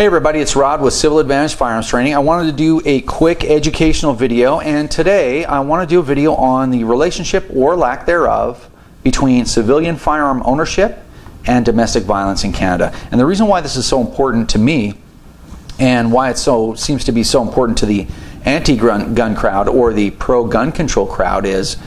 Hey everybody, it's Rod with Civil Advantage Firearms Training. I wanted to do a quick educational video, and today I want to do a video on the relationship or lack thereof between civilian firearm ownership and domestic violence in Canada. And the reason why this is so important to me and why it seems to be so important to the anti-gun crowd or the pro-gun control crowd is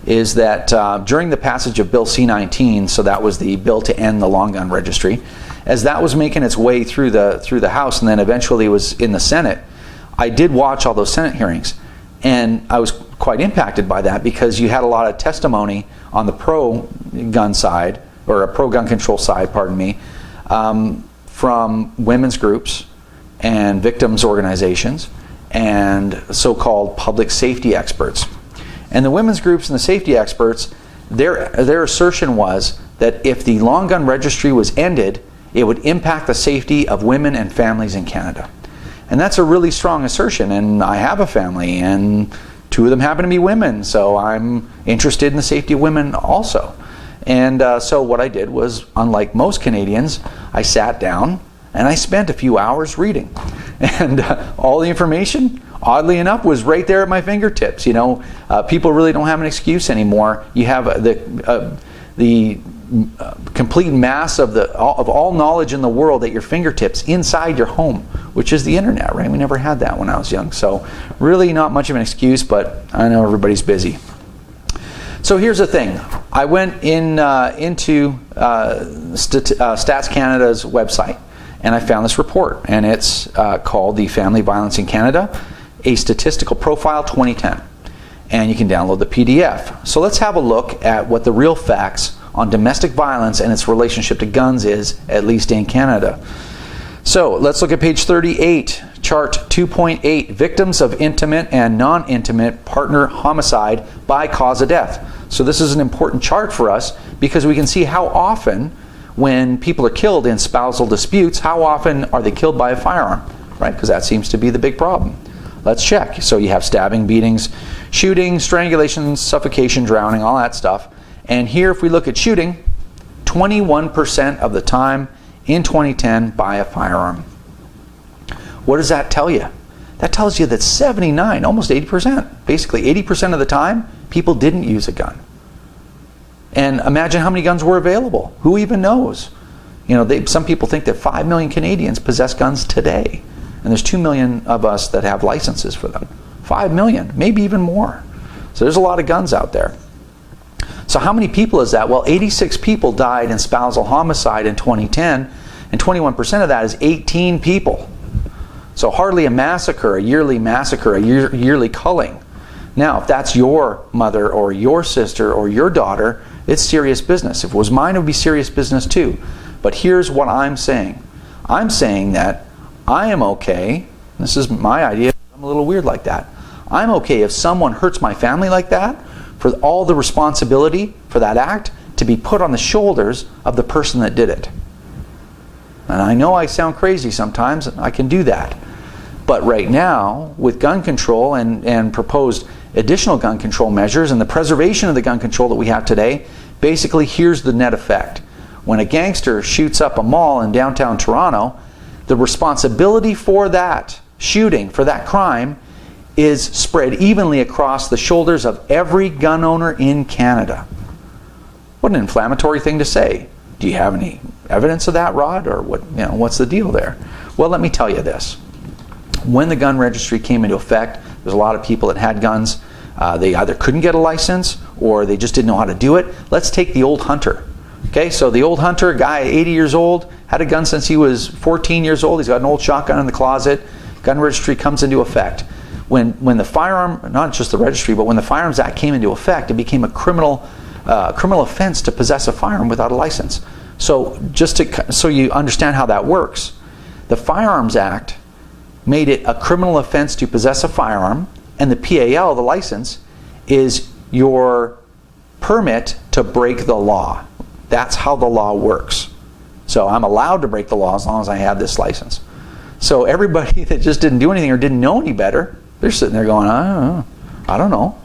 that during the passage of Bill C-19, so that was the bill to end the long gun registry, as that was making its way through the House and then eventually was in the Senate, I did watch all those Senate hearings, and I was quite impacted by that because you had a lot of testimony on the pro-gun side, or a pro-gun control side, pardon me, from women's groups and victims organizations and so-called public safety experts. And the women's groups and the safety experts, their assertion was that if the long gun registry was ended, it would impact the safety of women and families in Canada. And that's a really strong assertion, and I have a family, and two of them happen to be women, so I'm interested in the safety of women also. And so what I did was, unlike most Canadians, I sat down and I spent a few hours reading. And all the information, oddly enough, was right there at my fingertips. You know, people really don't have an excuse anymore. You have the complete mass of all knowledge in the world at your fingertips inside your home, which is the internet, right? We never had that when I was young. So really not much of an excuse, but I know everybody's busy. So here's the thing. I went into Stats Canada's website, and I found this report, and it's called the Family Violence in Canada, a Statistical Profile 2010. And you can download the PDF. So let's have a look at what the real facts on domestic violence and its relationship to guns is, at least in Canada. So let's look at page 38, chart 2.8, victims of intimate and non-intimate partner homicide by cause of death. So this is an important chart for us because we can see how often when people are killed in spousal disputes, how often are they killed by a firearm, right? Because that seems to be the big problem. Let's check. So you have stabbing, beatings, shooting, strangulation, suffocation, drowning, all that stuff. And here, if we look at shooting, 21% of the time in 2010 by a firearm. What does that tell you? That tells you that 79, almost 80%, basically 80% of the time, people didn't use a gun. And imagine how many guns were available. Who even knows? You know, some people think that 5 million Canadians possess guns today. And there's 2 million of us that have licenses for them. 5 million, maybe even more. So there's a lot of guns out there. So how many people is that? Well, 86 people died in spousal homicide in 2010, and 21% of that is 18 people. So hardly a massacre, a yearly massacre, a yearly culling. Now, if that's your mother or your sister or your daughter, it's serious business. If it was mine, it would be serious business too. But here's what I'm saying. I'm saying that I am okay. This is my idea. I'm a little weird like that. I'm okay if someone hurts my family like that, for all the responsibility for that act to be put on the shoulders of the person that did it. And I know I sound crazy sometimes, and I can do that. But right now, with gun control and proposed additional gun control measures and the preservation of the gun control that we have today, basically here's the net effect. When a gangster shoots up a mall in downtown Toronto, the responsibility for that shooting, for that crime, is spread evenly across the shoulders of every gun owner in Canada. What an inflammatory thing to say. Do you have any evidence of that, Rod? Or what's the deal there? Well, let me tell you this. When the gun registry came into effect, there's a lot of people that had guns. They either couldn't get a license or they just didn't know how to do it. Let's take the old hunter. Okay, so the old hunter, guy 80 years old, had a gun since he was 14 years old. He's got an old shotgun in the closet. Gun registry comes into effect. When the firearm, not just the registry, but when the Firearms Act came into effect, it became a criminal offense to possess a firearm without a license. So so you understand how that works, the Firearms Act made it a criminal offense to possess a firearm, and the PAL, the license, is your permit to break the law. That's how the law works. So I'm allowed to break the law as long as I have this license. So everybody that just didn't do anything or didn't know any better, they're sitting there going, I don't know.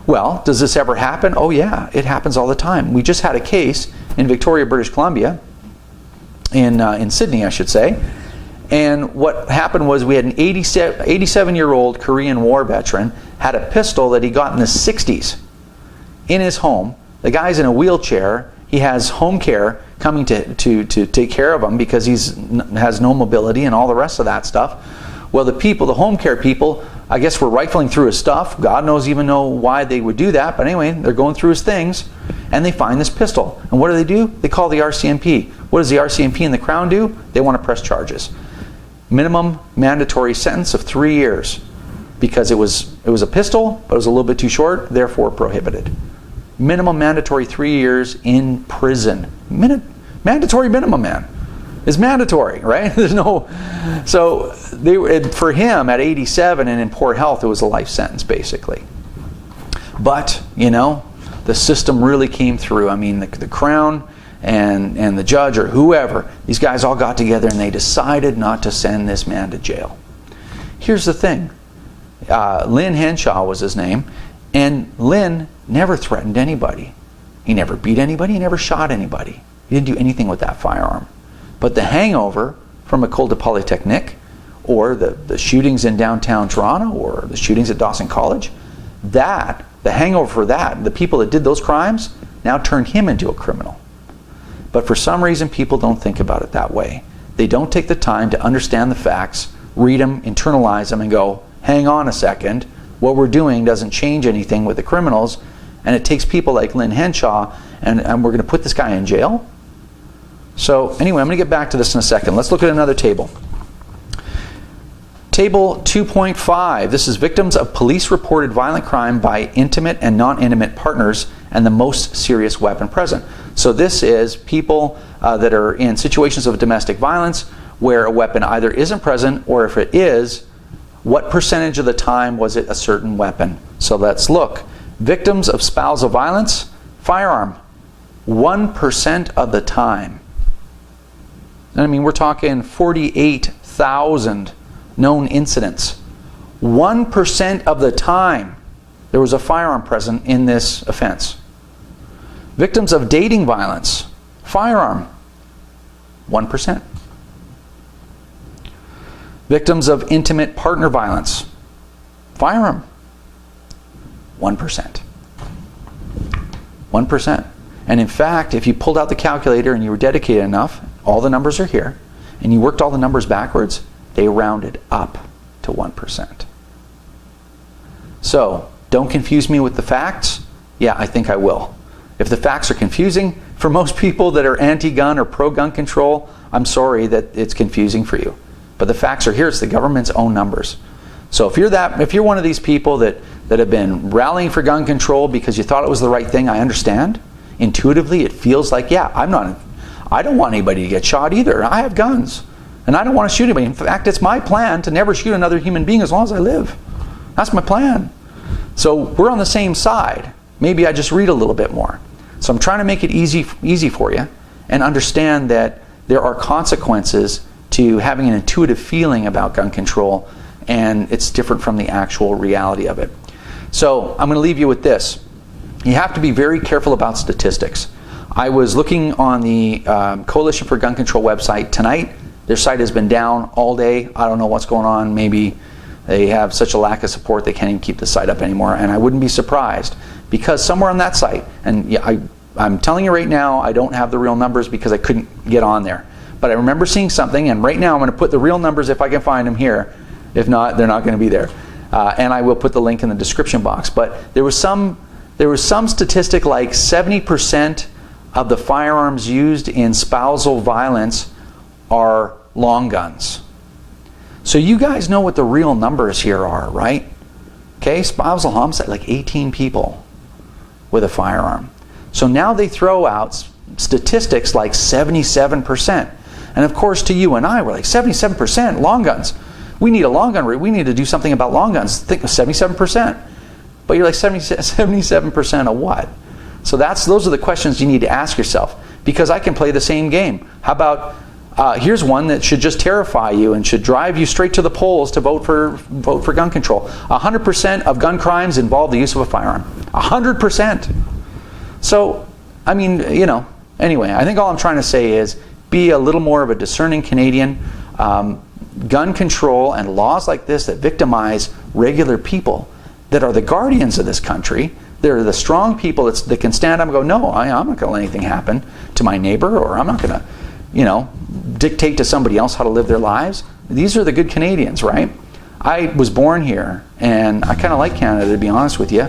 Well, does this ever happen? Oh yeah, it happens all the time. We just had a case in Victoria, British Columbia, in Sydney, I should say, And what happened was we had an 87-year-old Korean War veteran had a pistol that he got in the 60s in his home. The guy's in a wheelchair. He has home care coming to take care of him because he has no mobility and all the rest of that stuff. Well, the home care people, I guess, were rifling through his stuff. God knows even know why they would do that. But anyway, they're going through his things, and they find this pistol. And what do? They call the RCMP. What does the RCMP and the Crown do? They want to press charges. Minimum mandatory sentence of 3 years because it was a pistol, but it was a little bit too short, therefore prohibited. Minimum mandatory 3 years in prison. Mandatory minimum, man. It's mandatory, right? There's no. So for him at 87 and in poor health, it was a life sentence basically. But the system really came through. I mean, the Crown and the judge or whoever, these guys all got together and they decided not to send this man to jail. Here's the thing. Lynn Henshaw was his name, and Lynn never threatened anybody. He never beat anybody. He never shot anybody. He didn't do anything with that firearm. But the hangover from École de Polytechnique, or the shootings in downtown Toronto, or the shootings at Dawson College, the hangover for that, the people that did those crimes, now turned him into a criminal. But for some reason, people don't think about it that way. They don't take the time to understand the facts, read them, internalize them, and go, hang on a second, what we're doing doesn't change anything with the criminals, and it takes people like Lynn Henshaw, and we're going to put this guy in jail? So anyway, I'm going to get back to this in a second. Let's look at another table. Table 2.5. This is victims of police-reported violent crime by intimate and non-intimate partners and the most serious weapon present. So this is people that are in situations of domestic violence where a weapon either isn't present, or if it is, what percentage of the time was it a certain weapon? So let's look. Victims of spousal violence, firearm, 1% of the time. I mean, we're talking 48,000 known incidents. 1% of the time there was a firearm present in this offense. Victims of dating violence, firearm, 1%. Victims of intimate partner violence, firearm, 1%. 1%. And in fact, if you pulled out the calculator and you were dedicated enough, all the numbers are here, and you worked all the numbers backwards, they rounded up to 1%. So, don't confuse me with the facts. Yeah, I think I will. If the facts are confusing for most people that are anti-gun or pro-gun control, I'm sorry that it's confusing for you. But the facts are here. It's the government's own numbers. So if you're one of these people that have been rallying for gun control because you thought it was the right thing, I understand. Intuitively, it feels like, yeah, I don't want anybody to get shot either. I have guns, and I don't want to shoot anybody. In fact, it's my plan to never shoot another human being as long as I live. That's my plan. So we're on the same side. Maybe I just read a little bit more. So I'm trying to make it easy for you and understand that there are consequences to having an intuitive feeling about gun control, and it's different from the actual reality of it. So I'm going to leave you with this. You have to be very careful about statistics. I was looking on the Coalition for Gun Control website tonight. Their site has been down all day. I don't know what's going on. Maybe they have such a lack of support they can't even keep the site up anymore, and I wouldn't be surprised, because somewhere on that site, and yeah, I'm telling you right now, I don't have the real numbers because I couldn't get on there. But I remember seeing something, and right now I'm going to put the real numbers if I can find them here. If not, they're not going to be there. And I will put the link in the description box. But there was some statistic like 70% of the firearms used in spousal violence are long guns. So you guys know what the real numbers here are, right? Okay, spousal homicide, like 18 people with a firearm. So now they throw out statistics like 77%. And of course, to you and I, we're like, 77% long guns. We need a long gun rate. We need to do something about long guns. Think of 77%. But you're like, 77% of what? So those are the questions you need to ask yourself, because I can play the same game. How about, here's one that should just terrify you and should drive you straight to the polls to vote for gun control. 100% of gun crimes involve the use of a firearm. 100%. So, I mean, anyway, I think all I'm trying to say is be a little more of a discerning Canadian. gun control and laws like this that victimize regular people that are the guardians of this country. They're the strong people that can stand up and go, no, I'm not going to let anything happen to my neighbor, or I'm not going to, dictate to somebody else how to live their lives. These are the good Canadians, right? I was born here, and I kind of like Canada, to be honest with you.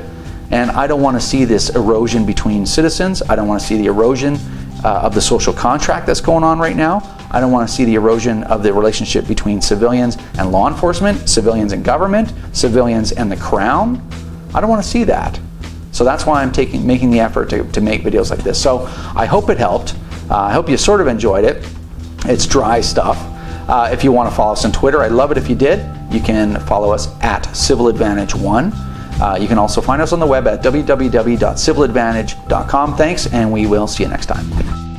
And I don't want to see this erosion between citizens. I don't want to see the erosion of the social contract that's going on right now. I don't want to see the erosion of the relationship between civilians and law enforcement, civilians and government, civilians and the Crown. I don't want to see that. So that's why I'm making the effort to make videos like this. So I hope it helped. I hope you sort of enjoyed it. It's dry stuff. If you want to follow us on Twitter, I'd love it if you did. You can follow us at CivilAdvantage1. You can also find us on the web at www.civiladvantage.com. Thanks, and we will see you next time.